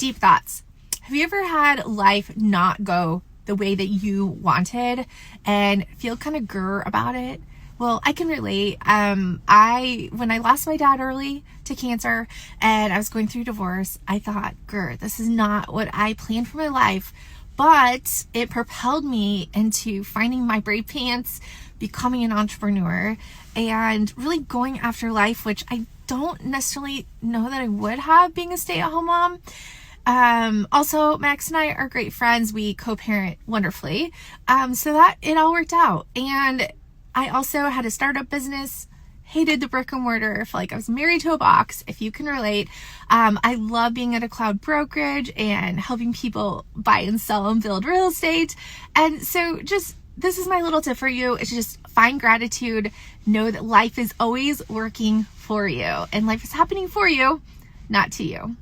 deep thoughts. Have you ever had life not go the way that you wanted and feel kind of grr about it? Well, I can relate. When I lost my dad early to cancer and I was going through divorce, I thought, grr, this is not what I planned for my life. But it propelled me into finding my brave pants, becoming an entrepreneur, and really going after life, which I don't necessarily know that I would have being a stay-at-home mom. Also, Max and I are great friends. We co-parent wonderfully. So that it all worked out. And I also had a startup business, hated the brick and mortar, felt like I was married to a box, if you can relate. I love being at a cloud brokerage and helping people buy and sell and build real estate. And so this is my little tip for you. It's just find gratitude. Know that life is always working for you and life is happening for you, not to you.